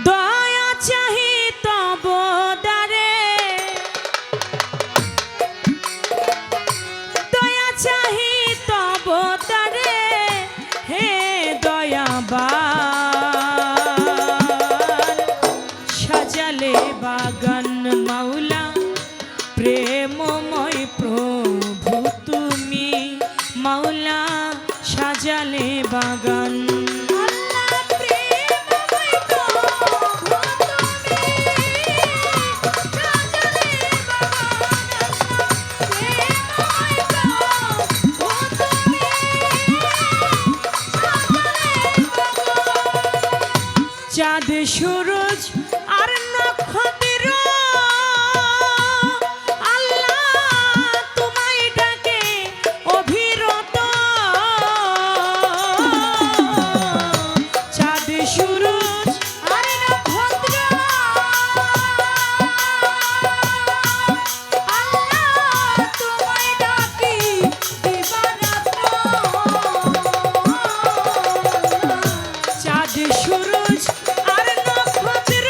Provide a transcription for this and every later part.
দয়া চাহি তব দ্বারে, দয়া চাহি তব দ্বারে, হে দয়াবান সাজালে বাগান মাওলা প্রেমময় প্রভু তুমি মাওলা সাজালে বাগান। চাঁদ সূরজ আর নক্ষত্র আল্লাহ তোমায় ডাকে অভিরত। চাঁদ সূরজ আর নক্ষত্র আল্লাহ তোমায় ডাকে দিবারাত্র। চাঁদ সূরজ আর নক্ষত্র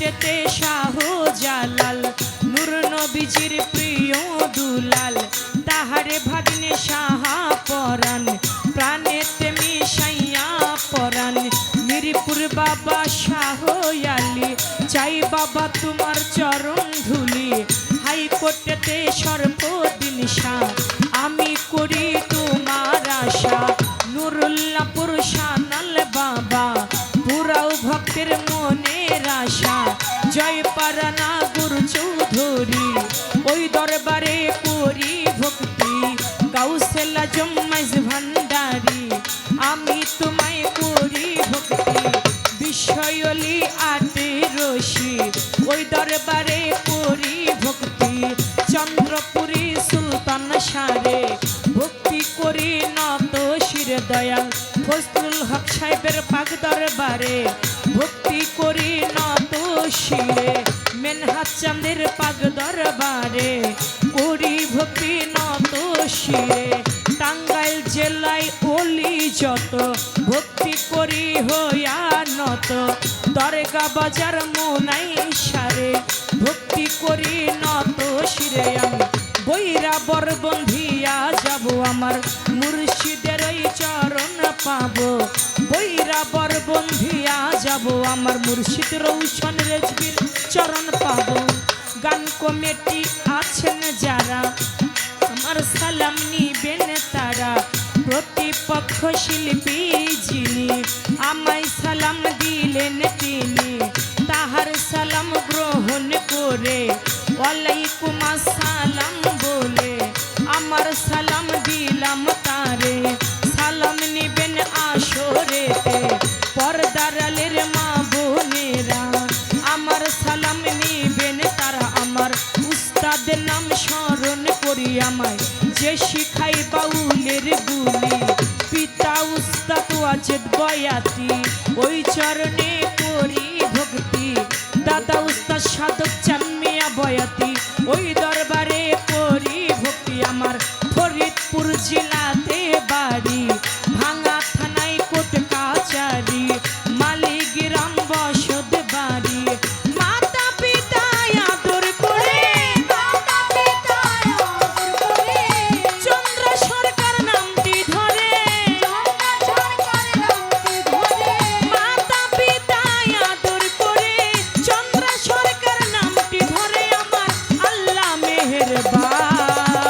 কোটেতে শাহ জালাল নূর নবীজির প্রিয় দুলাল তাহারে ভাগ্নে সাহা পরাণ প্রাণেতে মিশাইয়া পরাণ মিরপুর বাবা শাহ আলী চাই বাবা তোমার চরণ ধুলি হাইকোর্টেতে সর্বদিন শাহ আমি করি তোমার আশা নুরুল্লাহপুর শানাল বাবা পুরাও ভক্তের মনের আশা জয় পারানা গুরু চৌধুরী ওই দরবারে করি ভক্তি গাউসেল আজম মাইজ ভান্ডারী আমি তোমায় করি ভক্তি বিষয়লি আটে রশি ওই দরবারে করি ভক্তি চন্দ্রপুরী সুলতান সারে ভক্তি করি নত শির দয়াল ফজলুল হক সাহেবের পাক দরবারে ভক্তি করি নত শিরে মেনহাত চাঁদের পাক দরবারে করি ভক্তি নত শিরে টাঙ্গাইল জেলায় ওলি যত ভক্তি করি হইয়া নত দরগা বাজার মোনাই সারে ভক্তি করি নত শিরে আমি বৈরা বরবন্ধিয়া যাব আমার মুর্শিদের ওই চরণ পাবো বৈরা বরবন্ধিয়া যাব আমার মুর্শিদ রৌশন রেজবির চরণ পাবো গান কমিটি আছেন যারা আমার সালাম নিবেন তারা প্রতিপক্ষ শিল্পী যিনি আমায় সালাম দিলেন তিনি তাহার সালাম গ্রহণ করে ওয়ালাইকুম আসসালাম বলে আমার সালাম দিলাম তারে সালাম নিবেন আসরেতে পর্দারালের মা বোনেরা আমার সালাম নিবেন তারা আমার উস্তাদের নাম স্মরণ করি আমায় যে শিখাই বাউলের গুলি পিতা উস্তাদ ওয়াজেদ বয়াতি ওই চরণে করি ভক্তি দাদা উস্তাদ সাধক চান মিয়া বয়াতি ওই দরবারে করি ভক্তি আমার ফরিদপুর জেলাতে বাড়ি ভাঙা থানায় কোট কাচারি মালিগ্রাম বসত বাড়ি মাতা পিতা আদর করে চন্দ্র সরকার নামটি ধরে মাতা পিতা আদর করে চন্দ্র সরকার নামটি ধরে আমার আল্লাহ মেহেরবান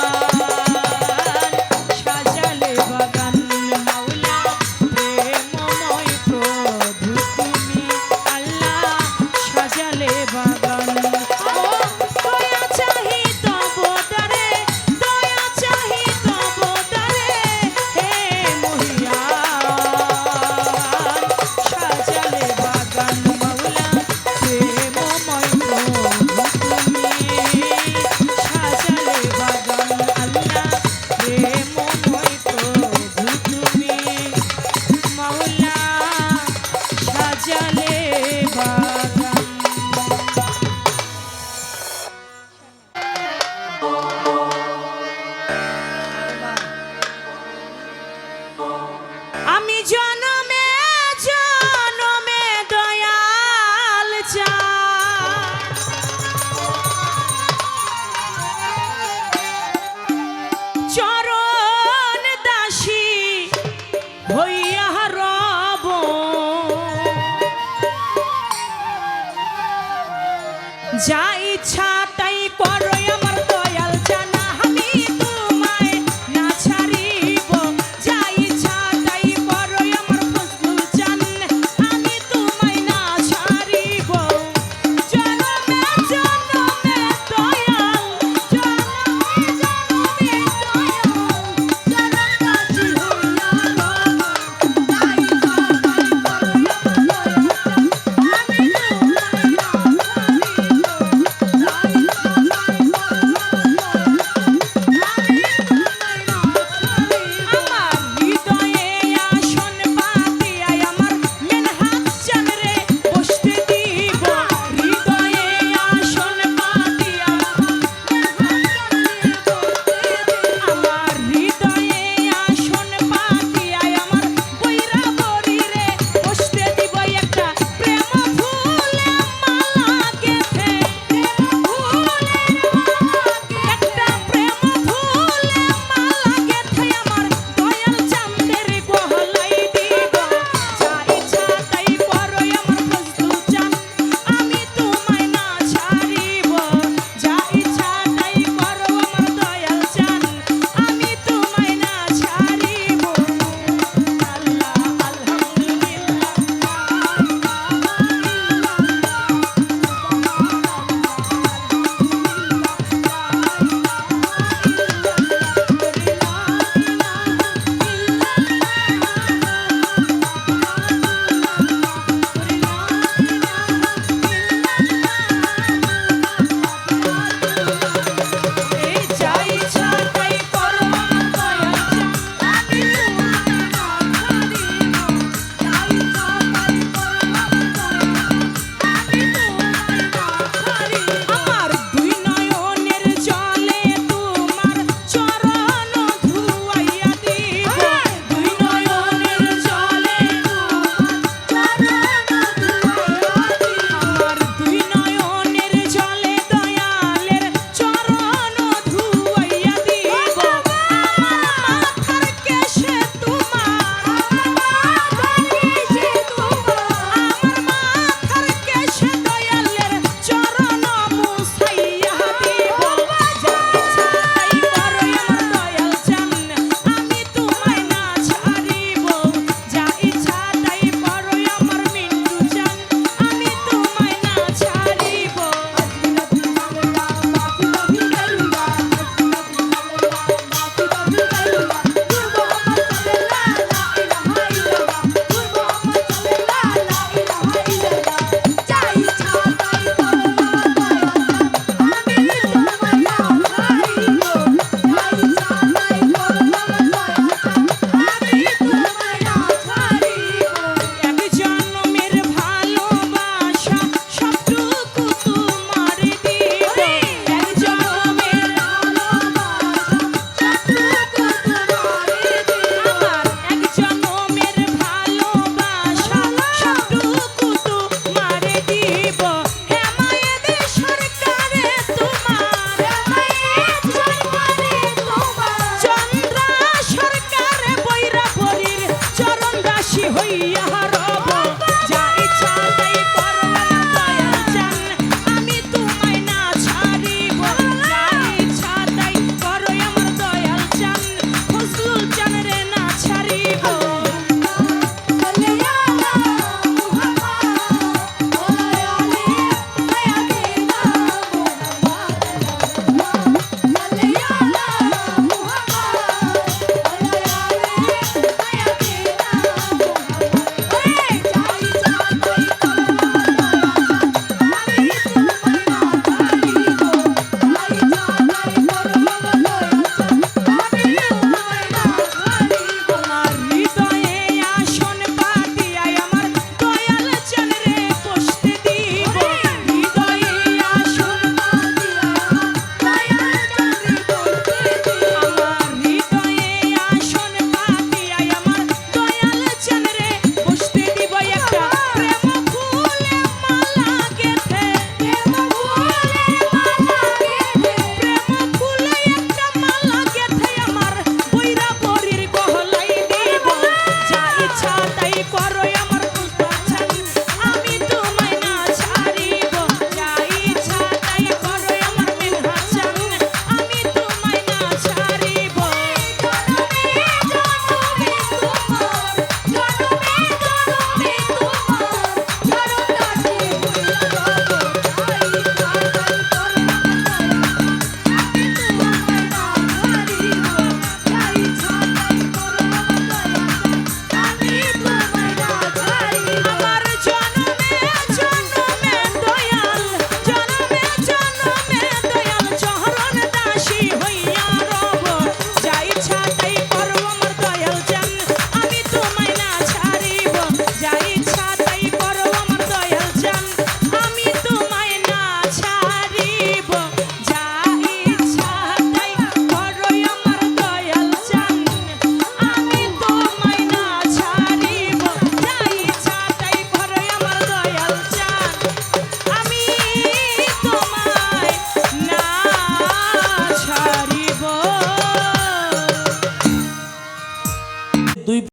সাজালে বাগান মাওলা প্রেমময় প্রভু তুমি আল্লাহ সাজালে বাগান ও দয়া চাহি তব দ্বারে দয়া চাহি তব দ্বারে হে মহিয়ান সাজালে বাগান মাওলা প্রেমময় প্রভু তুমি সাজালে বাগান আল্লাহ প্রেমময় প্রভু তুমি মাওলা সাজালে বাগান আমি জনমে জনমে দয়াল চরণ দাসী হইয়া রব যাই